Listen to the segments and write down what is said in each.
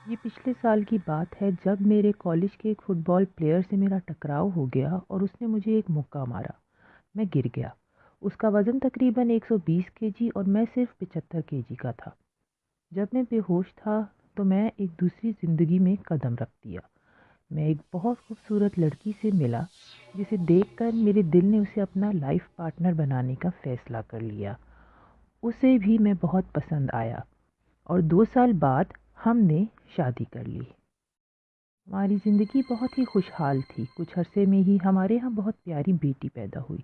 یہ پچھلے سال کی بات ہے جب میرے کالج کے ایک فٹ بال پلیئر سے میرا ٹکراؤ ہو گیا اور اس نے مجھے ایک مکہ مارا۔ میں گر گیا۔ اس کا وزن تقریباً 120 کے جی اور میں صرف 75 کے جی کا تھا۔ جب میں بے ہوش تھا تو میں ایک دوسری زندگی میں قدم رکھ دیا۔ میں ایک بہت خوبصورت لڑکی سے ملا جسے دیکھ کر میرے دل نے اسے اپنا لائف پارٹنر بنانے کا فیصلہ کر لیا۔ اسے بھی میں بہت پسند آیا اور 2 سال بعد ہم نے شادی کر لی۔ ہماری زندگی بہت ہی خوشحال تھی۔ کچھ عرصے میں ہی ہمارے ہاں بہت پیاری بیٹی پیدا ہوئی۔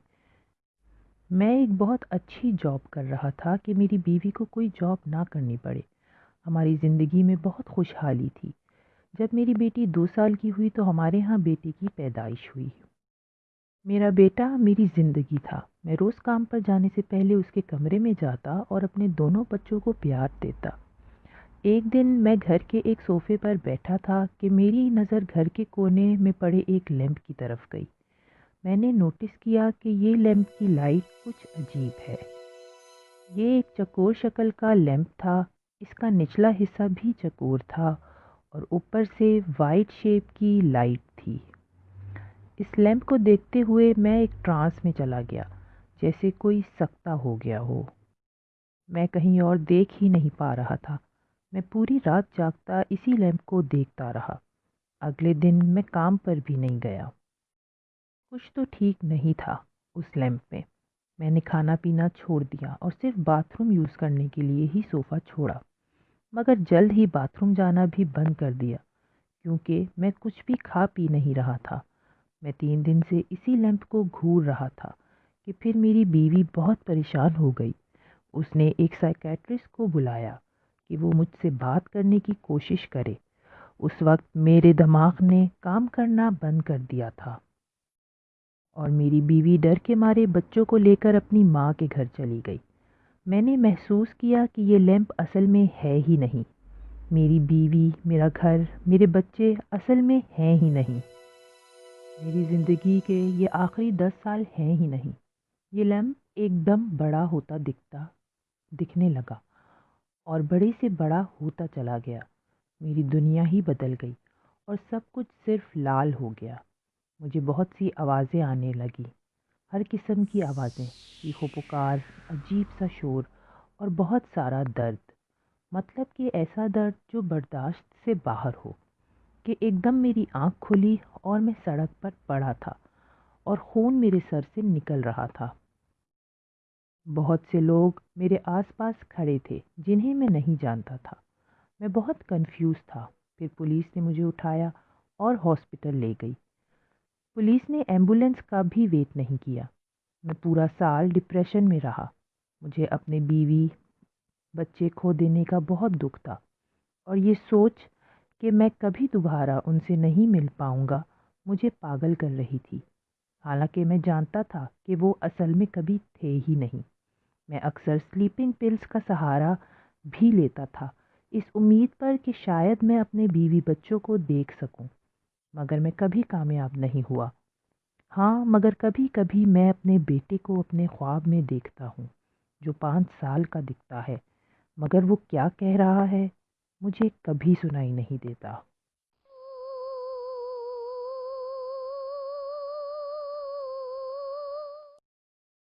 میں ایک بہت اچھی جاب کر رہا تھا کہ میری بیوی کو کوئی جاب نہ کرنی پڑے۔ ہماری زندگی میں بہت خوشحالی تھی۔ جب میری بیٹی 2 سال کی ہوئی تو ہمارے ہاں بیٹے کی پیدائش ہوئی۔ میرا بیٹا میری زندگی تھا۔ میں روز کام پر جانے سے پہلے اس کے کمرے میں جاتا اور اپنے دونوں بچوں کو پیار دیتا۔ ایک دن میں گھر کے ایک صوفے پر بیٹھا تھا کہ میری نظر گھر کے کونے میں پڑے ایک لیمپ کی طرف گئی۔ میں نے نوٹس کیا کہ یہ لیمپ کی لائٹ کچھ عجیب ہے۔ یہ ایک چکور شکل کا لیمپ تھا۔ اس کا نچلا حصہ بھی چکور تھا اور اوپر سے وائٹ شیپ کی لائٹ تھی۔ اس لیمپ کو دیکھتے ہوئے میں ایک ٹرانس میں چلا گیا، جیسے کوئی سکتہ ہو گیا ہو۔ میں کہیں اور دیکھ ہی نہیں پا رہا تھا۔ میں پوری رات جاگتا اسی لیمپ کو دیکھتا رہا۔ اگلے دن میں کام پر بھی نہیں گیا۔ کچھ تو ٹھیک نہیں تھا اس لیمپ میں۔ میں نے کھانا پینا چھوڑ دیا اور صرف باتھ روم یوز کرنے کے لیے ہی صوفہ چھوڑا، مگر جلد ہی باتھ روم جانا بھی بند کر دیا کیونکہ میں کچھ بھی کھا پی نہیں رہا تھا۔ میں 3 دن سے اسی لیمپ کو گھور رہا تھا کہ پھر میری بیوی بہت پریشان ہو گئی۔ اس نے ایک سائیکیٹرسٹ کو بلایا کہ وہ مجھ سے بات کرنے کی کوشش کرے۔ اس وقت میرے دماغ نے کام کرنا بند کر دیا تھا اور میری بیوی ڈر کے مارے بچوں کو لے کر اپنی ماں کے گھر چلی گئی۔ میں نے محسوس کیا کہ یہ لیمپ اصل میں ہے ہی نہیں۔ میری بیوی، میرا گھر، میرے بچے اصل میں ہیں ہی نہیں۔ میری زندگی کے یہ آخری 10 سال ہیں ہی نہیں۔ یہ لیمپ ایک دم بڑا ہوتا دکھنے لگا اور بڑے سے بڑا ہوتا چلا گیا۔ میری دنیا ہی بدل گئی اور سب کچھ صرف لال ہو گیا۔ مجھے بہت سی آوازیں آنے لگی، ہر قسم کی آوازیں، چیخو پکار، عجیب سا شور اور بہت سارا درد۔ مطلب کہ ایسا درد جو برداشت سے باہر ہو کہ ایک دم میری آنکھ کھلی اور میں سڑک پر پڑا تھا اور خون میرے سر سے نکل رہا تھا۔ بہت سے لوگ میرے آس پاس کھڑے تھے جنہیں میں نہیں جانتا تھا۔ میں بہت کنفیوز تھا۔ پھر پولیس نے مجھے اٹھایا اور ہاسپٹل لے گئی۔ پولیس نے ایمبولینس کا بھی ویٹ نہیں کیا۔ میں پورا سال ڈپریشن میں رہا۔ مجھے اپنے بیوی بچے کھو دینے کا بہت دکھ تھا اور یہ سوچ کہ میں کبھی دوبارہ ان سے نہیں مل پاؤں گا مجھے پاگل کر رہی تھی، حالانکہ میں جانتا تھا کہ وہ اصل میں کبھی تھے ہی نہیں۔ میں اکثر سلیپنگ پلز کا سہارا بھی لیتا تھا اس امید پر کہ شاید میں اپنے بیوی بچوں کو دیکھ سکوں، مگر میں کبھی کامیاب نہیں ہوا۔ ہاں، مگر کبھی کبھی میں اپنے بیٹے کو اپنے خواب میں دیکھتا ہوں جو 5 سال کا دکھتا ہے، مگر وہ کیا کہہ رہا ہے مجھے کبھی سنائی نہیں دیتا۔